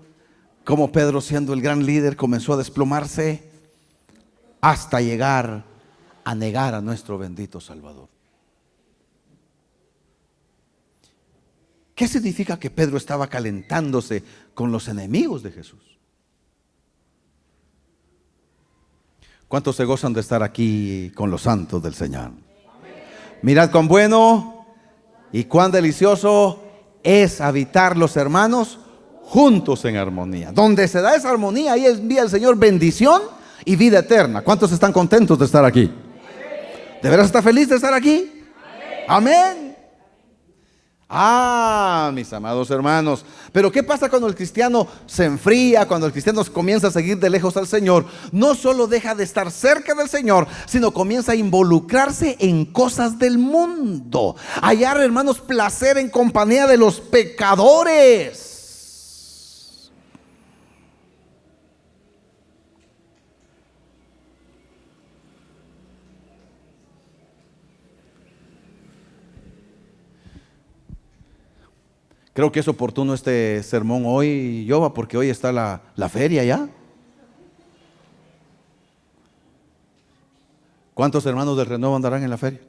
Cómo Pedro, siendo el gran líder, comenzó a desplomarse hasta llegar a negar a nuestro bendito Salvador. ¿Qué significa que Pedro estaba calentándose con los enemigos de Jesús? ¿Cuántos se gozan de estar aquí con los santos del Señor? Mirad cuán bueno y cuán delicioso es habitar los hermanos juntos en armonía. Donde se da esa armonía, ahí envía el Señor bendición y vida eterna. ¿Cuántos están contentos de estar aquí? ¿De veras está feliz de estar aquí? Amén. Mis amados hermanos, pero ¿qué pasa cuando el cristiano se enfría, cuando el cristiano comienza a seguir de lejos al Señor? No solo deja de estar cerca del Señor, sino comienza a involucrarse en cosas del mundo, hallar, hermanos, placer en compañía de los pecadores. Creo que es oportuno este sermón hoy, Yoba, porque hoy está la feria ya. ¿Cuántos hermanos del Renuevo andarán en la feria?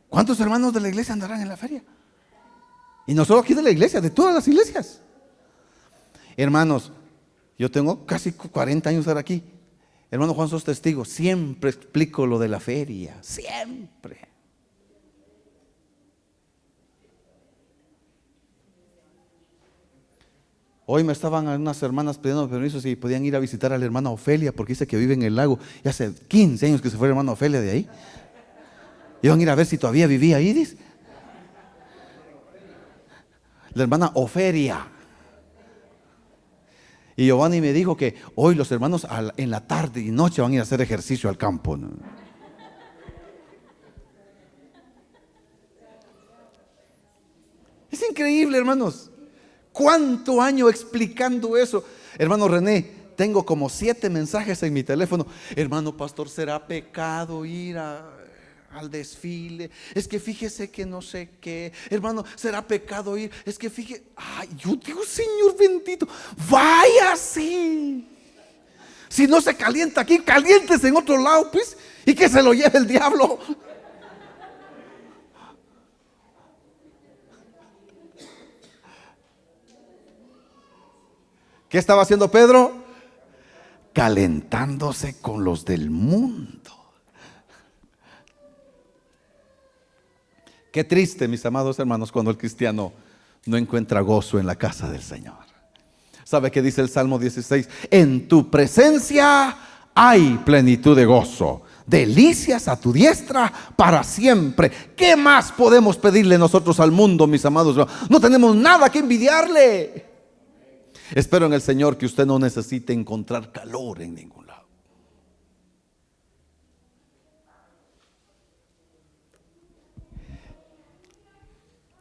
¿Cuántos hermanos de la iglesia andarán en la feria? Y no solo aquí de la iglesia, de todas las iglesias. Hermanos, yo tengo casi 40 años de estar aquí. Hermano Juan, sos testigo. Siempre explico lo de la feria. Siempre. Hoy me estaban unas hermanas pidiendo permiso si podían ir a visitar a la hermana Ofelia, porque dice que vive en el lago. Y hace 15 años que se fue la hermana Ofelia de ahí. Iban a ir a ver si todavía vivía ahí, dice. La hermana Ofelia. Y Giovanni me dijo que hoy los hermanos en la tarde y noche van a ir a hacer ejercicio al campo, ¿no? Es increíble, hermanos. ¿Cuánto año explicando eso? Hermano René, tengo como 7 mensajes en mi teléfono. Hermano pastor, ¿será pecado ir al desfile? Es que fíjese que no sé qué. Hermano, ¿será pecado ir? Es que fíjese. Ay, yo digo, Señor bendito, vaya así. Si no se calienta aquí, caliéntese en otro lado, pues, y que se lo lleve el diablo. ¿Qué estaba haciendo Pedro? Calentándose con los del mundo. Qué triste, mis amados hermanos, cuando el cristiano no encuentra gozo en la casa del Señor. ¿Sabe qué dice el Salmo 16? En tu presencia hay plenitud de gozo, delicias a tu diestra para siempre. ¿Qué más podemos pedirle nosotros al mundo, mis amados? No tenemos nada que envidiarle. Espero en el Señor que usted no necesite encontrar calor en ningún lado.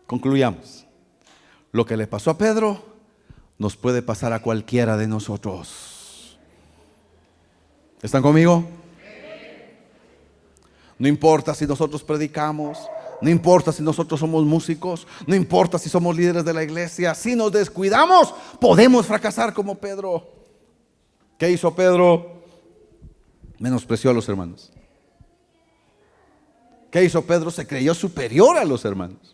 Concluyamos. Lo que le pasó a Pedro nos puede pasar a cualquiera de nosotros. ¿Están conmigo? No importa si nosotros predicamos, no importa si nosotros somos músicos, no importa si somos líderes de la iglesia. Si nos descuidamos, podemos fracasar como Pedro. ¿Qué hizo Pedro? Menospreció a los hermanos. ¿Qué hizo Pedro? Se creyó superior a los hermanos.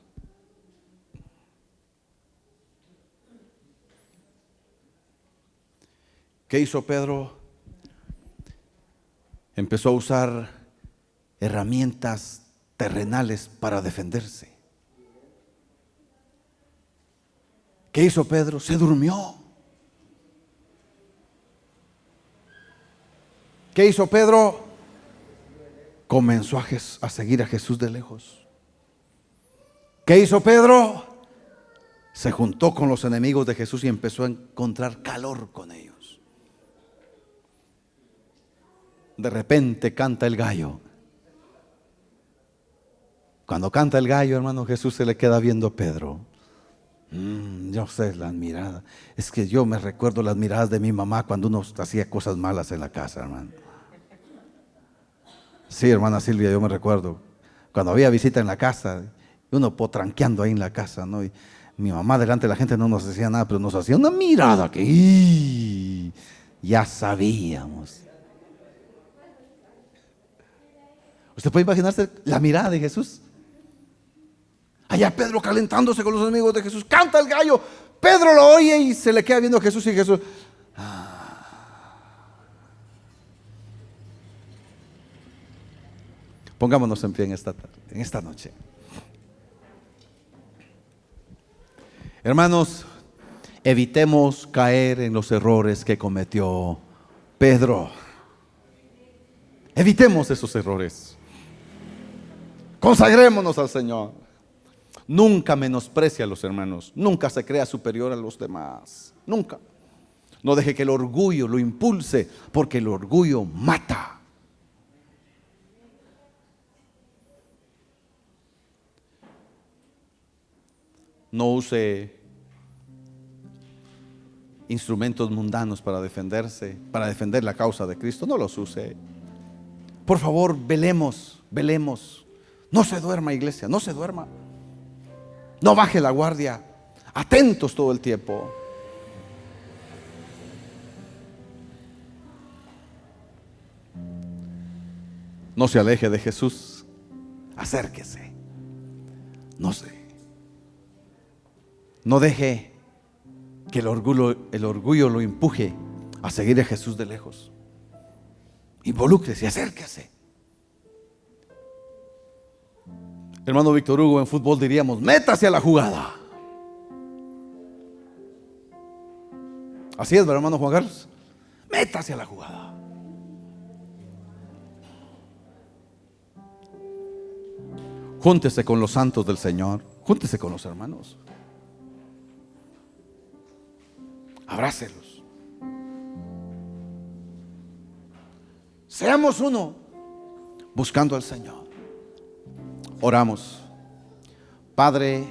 ¿Qué hizo Pedro? Empezó a usar herramientas terrenales para defenderse. ¿Qué hizo Pedro? Se durmió. ¿Qué hizo Pedro? Comenzó a seguir a Jesús de lejos. ¿Qué hizo Pedro? Se juntó con los enemigos de Jesús y empezó a encontrar calor con ellos. De repente canta el gallo. Cuando canta el gallo, hermano, Jesús se le queda viendo a Pedro. Yo sé las miradas. Es que yo me recuerdo las miradas de mi mamá cuando uno hacía cosas malas en la casa, hermano. Sí, hermana Silvia, yo me recuerdo cuando había visita en la casa, uno potranqueando ahí en la casa, ¿no? Y mi mamá delante de la gente no nos decía nada, pero nos hacía una mirada que ya sabíamos. ¿Usted puede imaginarse la mirada de Jesús? Allá Pedro calentándose con los enemigos de Jesús. Canta el gallo. Pedro lo oye y se le queda viendo a Jesús y Jesús. Pongámonos en pie en esta noche. Hermanos, evitemos caer en los errores que cometió Pedro. Evitemos esos errores. Consagrémonos al Señor. Nunca menosprecie a los hermanos. Nunca se crea superior a los demás. Nunca. No deje que el orgullo lo impulse, porque el orgullo mata. No use instrumentos mundanos para defenderse, para defender la causa de Cristo. No los use. Por favor, velemos, velemos. No se duerma, iglesia, no se duerma. No baje la guardia. Atentos todo el tiempo. No se aleje de Jesús. Acérquese. No deje que el orgullo lo empuje a seguir a Jesús de lejos. Involúcrese, acérquese. Hermano Víctor Hugo, en fútbol diríamos: métase a la jugada. Así es, ¿verdad, hermano Juan Carlos? Métase a la jugada. Júntese con los santos del Señor. Júntese con los hermanos. Abrácelos. Seamos uno, buscando al Señor. Oramos. Padre,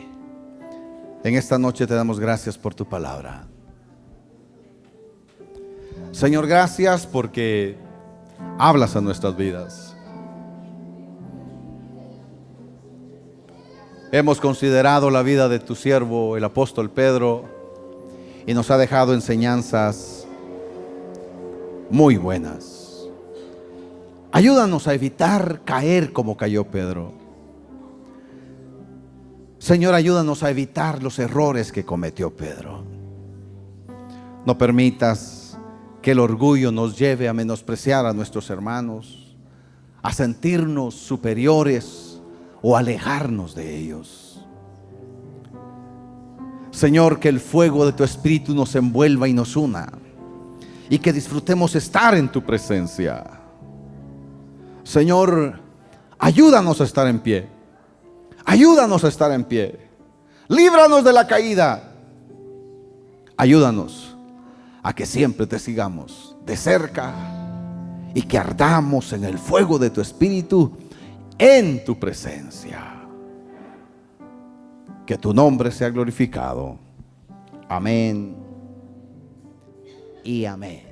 en esta noche te damos gracias por tu palabra. Señor, gracias porque hablas a nuestras vidas. Hemos considerado la vida de tu siervo, el apóstol Pedro, y nos ha dejado enseñanzas muy buenas. Ayúdanos a evitar caer como cayó Pedro. Señor, ayúdanos a evitar los errores que cometió Pedro. No permitas que el orgullo nos lleve a menospreciar a nuestros hermanos, a sentirnos superiores o alejarnos de ellos. Señor, que el fuego de tu Espíritu nos envuelva y nos una, y que disfrutemos estar en tu presencia. Señor, ayúdanos a estar en pie. Ayúdanos a estar en pie. Líbranos de la caída. Ayúdanos a que siempre te sigamos de cerca y que ardamos en el fuego de tu Espíritu en tu presencia. Que tu nombre sea glorificado. Amén y amén.